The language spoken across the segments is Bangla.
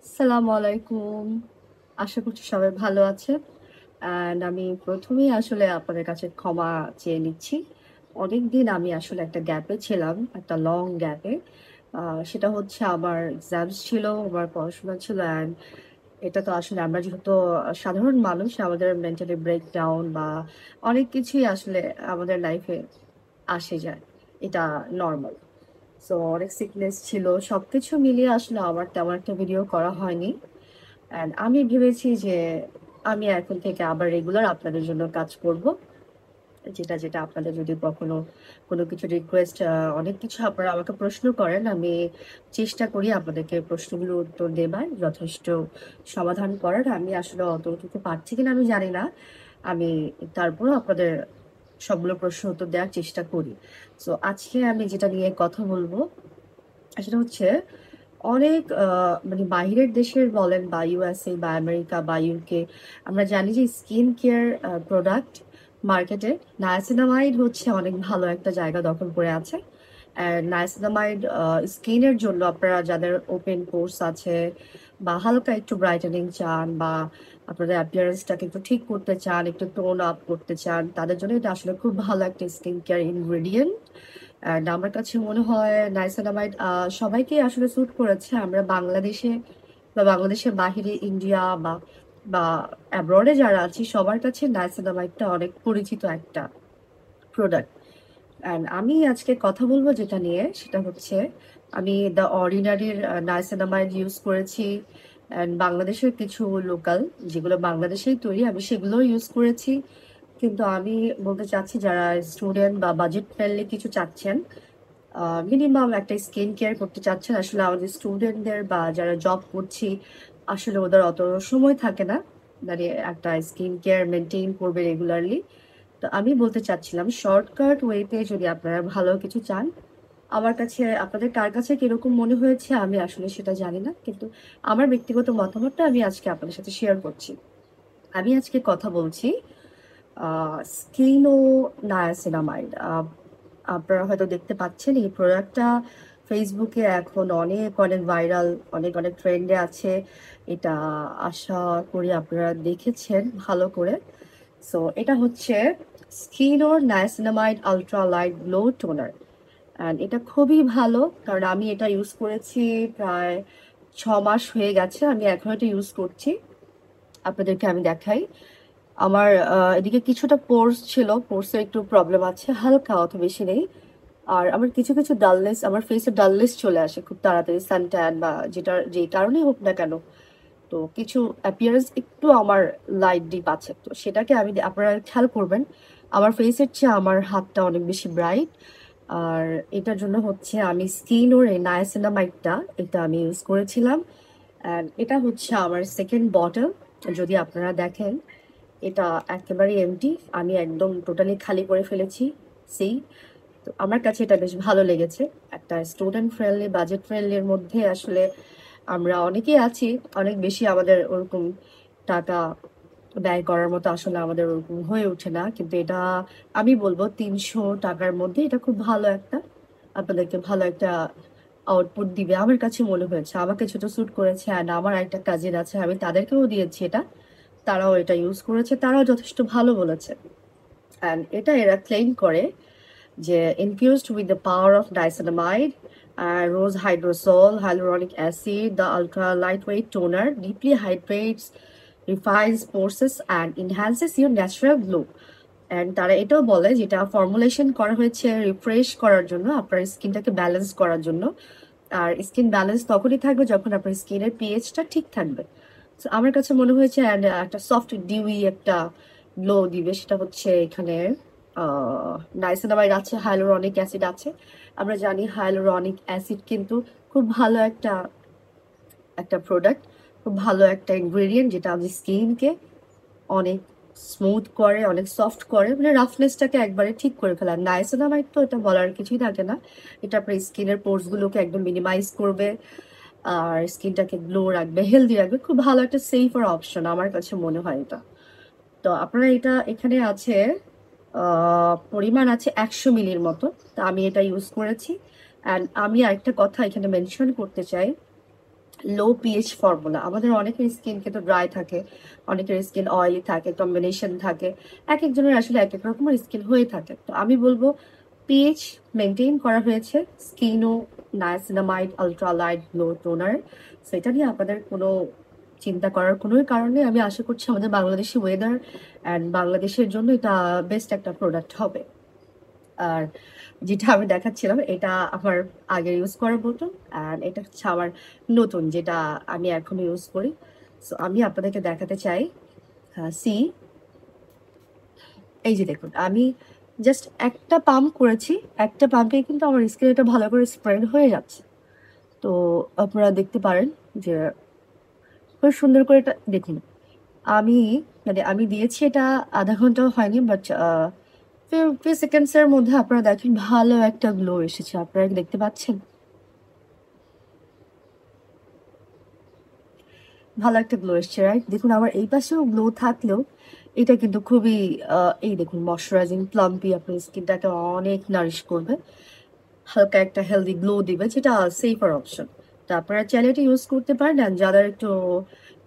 আসসালামু আলাইকুম। আশা করছি সবাই ভালো আছেন। আমি ১ম এই আসলে আপনাদের কাছে ক্ষমা চেয়ে নিচ্ছি। অনেকদিন আমি আসলে একটা গ্যাপে ছিলাম, একটা লং গ্যাপে। আ সেটা হচ্ছে আমার এক্সামস ছিল, আমার পড়াশোনা ছিল এটা তো আসলে আমরা যেহেতু সাধারণ মানুষ আমাদের মেন্টালি ব্রেকডাউন বা অনেক কিছুই আসলে আমাদের লাইফে আসে যায়। এটা নরমাল। সো অনেক সিকনেস ছিল। সবকিছু মিলিয়ে আসলে আমার তেমন একটা ভিডিও করা হয়নি। আমি ভেবেছি যে আমি এখন থেকে আবার রেগুলার আপনাদের জন্য কাজ করব। যেটা আপনাদের যদি কখনো কোনো কিছু রিকোয়েস্ট অনেক কিছু আপনারা আমাকে প্রশ্ন করেন। আমি চেষ্টা করি আপনাদেরকে প্রশ্নগুলোর উত্তর দেবার, যথেষ্ট সমাধান করার। আমি আসলে অতটুকু পারছি কিনা আমি জানি না। আমি তারপরেও আপনাদের সবগুলো প্রশ্নের উত্তর দেওয়ার চেষ্টা করি। সো আজকে আমি যেটা নিয়ে কথা বলব সেটা হচ্ছে অনেক মানে বাহিরের দেশের বলেন বা USA বা আমেরিকা বা ইউকে আমরা জানি যে স্কিন কেয়ার প্রোডাক্ট মার্কেটে নায়াসিনামাইড হচ্ছে অনেক ভালো একটা জায়গা দখল করে আছে। নায়াসিনামাইড স্কিনের জন্য আপনারা যাদের ওপেন পোরস আছে বা হালকা একটু ব্রাইটেনিং চান বা আপনাদের অ্যাপিয়ারেন্সটাকে একটু ঠিক করতে চান, একটু টোন আপ করতে চান, তাদের জন্য এটা আসলে খুব ভালো একটা স্কিন কেয়ার ইনগ্রেডিয়েন্ট। আমার কাছে মনে হয় নাইসিনামাইড সবাইকেই আসলে স্যুট করেছে। আমরা বাংলাদেশে বা বাংলাদেশের বাহিরে ইন্ডিয়া বা অ্যাব্রড এ যারা আছি সবার কাছে নাইসিনামাইডটা অনেক পরিচিত একটা প্রোডাক্ট। আমি আজকে কথা বলব যেটা নিয়ে সেটা হচ্ছে আমি দ্য অর্ডিনারির নাইসিনামাইড ইউজ করেছি। বাংলাদেশের কিছু লোকাল যেগুলো বাংলাদেশেই তৈরি আমি সেগুলোও ইউজ করেছি। কিন্তু আমি বলতে চাচ্ছি যারা স্টুডেন্ট বা বাজেট ফ্রেন্ডলি কিছু চাচ্ছেন, মিনিমাম একটা স্কিন কেয়ার করতে চাচ্ছেন। আসলে আমাদের স্টুডেন্টদের বা যারা জব করছি, আসলে ওদের অত সময় থাকে না। মানে একটা স্কিন কেয়ার মেইনটেইন করবে রেগুলারলি। তো আমি বলতে চাচ্ছিলাম শর্টকাট ওয়েতে যদি আপনারা ভালো কিছু চান, আমার কাছে আপনাদের কার কাছে কিরকম মনে হয়েছে আমি আসলে সেটা জানি না। কিন্তু আমার ব্যক্তিগত মতামতটা আমি আজকে আপনাদের সাথে শেয়ার করছি। আমি আজকে কথা বলছি আ স্কিনো নায়াসিনামাইড। আপনারা হয়তো দেখতে পাচ্ছেন এই প্রোডাক্টটা ফেসবুকে এখন অনেক ভাইরাল, অনেক ট্রেন্ডে আছে। এটা আশা করি আপনারা দেখেছেন ভালো করে। সো এটা হচ্ছে স্কিনোর niacinamide ultra light glow toner. এটা খুবই ভালো কারণ আমি এটা ইউজ করেছি প্রায় ৬ মাস হয়ে গেছে। আমি এখনো এটা ইউজ করছি। আপনাদেরকে আমি দেখাই। আমার এদিকে কিছুটা পোরস ছিল। পোরস এর একটু প্রবলেম আছে। হালকা, অত বেশি নেই। আর আমার কিছু ডালনেস আমার ফেস এ ডালনেস চলে আসে খুব তাড়াতাড়ি সান ট্যান বা যেই কারণেই হোক না কেন। তো কিছু অ্যাপিয়ারেন্স একটু আমার লাইট ডিপ আছে। তো সেটাকে আপনারা খেয়াল করবেন। আমার ফেসের চেয়ে আমার হাতটা অনেক বেশি ব্রাইট। আর এটার জন্য হচ্ছে আমি স্কিনোর এই নায়াসিনামাইডটা এটা আমি ইউজ করেছিলাম। এটা হচ্ছে আমার 2nd বটল। যদি আপনারা দেখেন এটা একেবারেই এম্পটি। আমি একদম টোটালি খালি করে ফেলেছি। সেই তো আমার কাছে এটা বেশ ভালো লেগেছে। একটা স্টুডেন্ট ফ্রেন্ডলি, বাজেট ফ্রেন্ডলি এর মধ্যে আসলে আমরা অনেকেই আছি। অনেক বেশি আমাদের ওরকম টাকা ব্যয় করার মতো আসলে আমাদের ওরকম হয়ে ওঠে না। কিন্তু এটা আমি বলব ৳৩০০ র মধ্যে এটা খুব ভালো একটা আপনাদেরকে ভালো একটা আউটপুট দিবে। আমার কাছে মনে হয়েছে। আমাকে যেটা স্যুট করেছে আমার আরেকটা কাজিন আছে। আমি তাদেরকেও দিয়েছি এটা। তারাও এটা ইউজ করেছে। তারাও যথেষ্ট ভালো বলেছে। এটা এরা ক্লেইম করে যে infused with the power of niacinamide, rose hydrosol, hyaluronic acid, the ultra lightweight toner deeply hydrates, refines pores and enhances your natural glow. তারা এটাও বলে যেটা ফর্মুলেশন করা হয়েছে রিফ্রেশ করার জন্য, আপনার স্কিনটাকে ব্যালেন্স করার জন্য। আর স্কিন ব্যালেন্স তখনই থাকবে যখন আপনার স্কিনের পিএইচটা ঠিক থাকবে। সো আমার কাছে মনে হয়েছে একটা সফট ডিউই একটা গ্লো দিবে। সেটা হচ্ছে এখানে আ নাইসিনামাইড আছে, hyaluronic অ্যাসিড আছে। আমরা জানি hyaluronic অ্যাসিড কিন্তু খুব ভালো একটা প্রোডাক্ট। খুব ভালো একটা ইনগ্রেডিয়েন্ট যেটা আমাদের স্কিনকে অনেক স্মুথ করে, অনেক সফট করে। মানে রাফনেসটাকে একবারে ঠিক করে ফেলে। আর নাইসিনামাইড তো এটা বলার কিছুই থাকে না। এটা আপনার স্কিনের পোরস গুলোকে একদম মিনিমাইজ করবে। আর স্কিনটাকে গ্লো রাখবে, হেলদি রাখবে। খুব ভালো একটা সেফার অপশন আমার কাছে মনে হয় এটা। তো আপনারা এটা এখানে আছে পরিমাণ আছে ১০০ মিলির মতো। তো আমি এটা ইউজ করেছি। আমি আরেকটা কথা এখানে মেনশন করতে চাই। লো পিএইচ ফর্মুলা। আমাদের অনেকের স্কিন কিন্তু ড্রাই থাকে, অনেকের স্কিন অয়েলি থাকে, কম্বিনেশন থাকে। একেকজনের আসলে একেক রকমের স্কিন হয়ে থাকে। তো আমি বলব পিএইচ মেইনটেইন করা হয়েছে Skino niacinamide ultra light glow toner. So এটা নিয়ে আপনাদের কোনো চিন্তা করার কোনোই কারণ নেই। আমি আশা করছি আমাদের বাংলাদেশি ওয়েদার অ্যান্ড বাংলাদেশের জন্য এটা বেস্ট একটা প্রোডাক্ট হবে। আর যেটা আমি দেখাচ্ছিলাম এটা আমার আগে ইউজ করার বোতল, অ্যান্ড এটা হচ্ছে আমার নতুন যেটা আমি এখন ইউজ করি। সো আমি আপনাদেরকে দেখাতে চাই। সি, এই যে দেখুন আমি জাস্ট একটা পাম্প করেছি, একটা পাম্পে কিন্তু আমার স্কিন এটা ভালো করে স্প্রেড হয়ে যাচ্ছে। তো আপনারা দেখতে পারেন যে খুব সুন্দর করে এটা দেখুন। আমি মানে আমি দিয়েছি এটা আধা ঘন্টাও হয়নি, বাট ফিউ সেকেন্ডসের মধ্যে আপনারা দেখেন ভালো একটা গ্লো এসেছে। আপনারা কি দেখতে পাচ্ছেন? ভালো একটা গ্লো এসছে, রাইট? দেখুন আমার এই পাশেও গ্লো থাকলেও এটা কিন্তু খুবই এই দেখুন ময়শ্চারাইজিং প্লাম্পি আপনার স্কিনটাকে অনেক নারিশ করবে, হালকা একটা হেলদি গ্লো দিবে, যেটা সেফার অপশন। তো আপনারা চাইলে এটা ইউজ করতে পারেন। আর যাদের একটু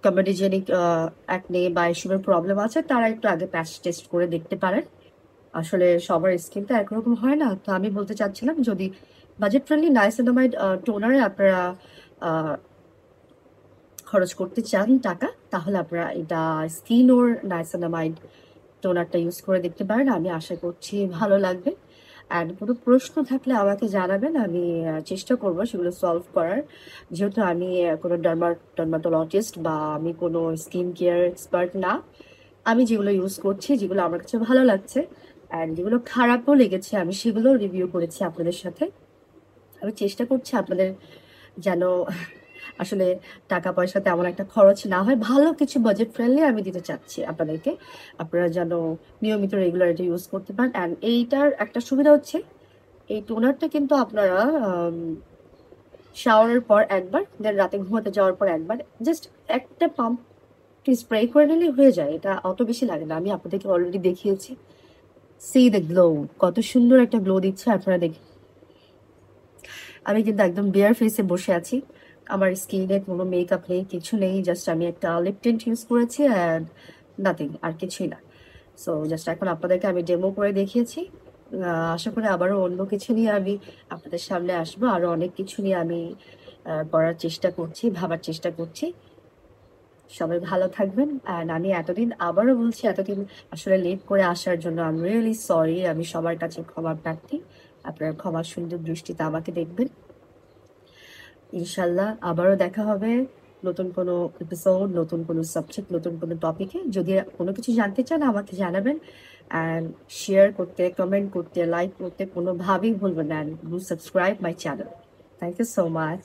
কমেডিজেনিক অ্যাকনে বা এসবের প্রবলেম আছে তারা একটু আগে প্যাচ টেস্ট করে দেখতে পারেন। আসলে সবার স্কিন তো একরকম হয় না। তো আমি বলতে চাচ্ছিলাম যদি বাজেট ফ্রেন্ডলি নাইসিনামাইড টোনারে আপনারা আহ, খরচ করতে চান টাকা, তাহলে আপনারা এটা স্কিন ওর নাইসিনামাইড টোনারটা ইউজ করে দেখতে পারেন। আমি আশা করছি ভালো লাগবে। অ্যান্ড কোনো প্রশ্ন থাকলে আমাকে জানাবেন, আমি চেষ্টা করবো সেগুলো সলভ করার। যেহেতু আমি কোনো ডার্মাটোলজিস্ট বা আমি কোনো স্কিন কেয়ার এক্সপার্ট না, আমি যেগুলো ইউজ করছি, যেগুলো আমার কাছে ভালো লাগছে অ্যান্ড যেগুলো খারাপও লেগেছে, আমি সেগুলো রিভিউ করেছি আপনাদের সাথে। আমি চেষ্টা করছি আপনাদের যেন আসলে টাকা পয়সা তেমন একটা খরচ না হয়, ভালো কিছু বাজেট ফ্রেন্ডলি আমি দিতে চাচ্ছি আপনাদেরকে। আপনারা যেন নিয়মিত রেগুলার এটা ইউজ করতে পারেন। অ্যান্ড এইটার একটা সুবিধা হচ্ছে এই টোনারটা কিন্তু আপনারা শাওয়ারের পর একবার, দেন রাতে ঘুমাতে যাওয়ার পর একবার, জাস্ট একটা পাম্প স্প্রে করে নিলেই হয়ে যায়। এটা অত বেশি লাগে না। আমি আপনাদেরকে অলরেডি দেখিয়েছি। সি দ্য গ্লো, কত সুন্দর একটা গ্লো দিচ্ছে আপনারা দেখে। আমি কিন্তু একদম বেয়ার ফেসে বসে আছি, আমার স্কিনে কোনো মেকআপ নেই, কিছু নেই, জাস্ট আমি একটা লিপ টিন্ট ইউজ করেছি অ্যান্ড নাথিং, আর কিছুই না। সো জাস্ট এখন আপনাদেরকে আমি ডেমো করে দেখিয়েছি। আশা করি আবারও অন্য কিছু নিয়ে আমি আপনাদের সামনে আসবো, আরও অনেক কিছু নিয়ে আমি করার চেষ্টা করছি, ভাবার চেষ্টা করছি। সবাই ভালো থাকবেন। অ্যান্ড আমি এতদিন আবারও বলছি, এতদিন আসলে লেট করে আসার জন্য আই এম রিয়েলি সরি। আমি সবার কাছে ক্ষমা প্রার্থী। আপনার ক্ষমা সুন্দর দৃষ্টিতে আমাকে দেখবেন। ইনশাল্লাহ আবারও দেখা হবে নতুন কোনো এপিসোড, নতুন কোনো সাবজেক্ট, নতুন কোনো টপিকে। যদি কোনো কিছু জানতে চান আমাকে জানাবেন। অ্যান্ড শেয়ার করতে, কমেন্ট করতে, লাইক করতে কোনোভাবেই ভুলবেন না। And do subscribe my channel. Thank you so much.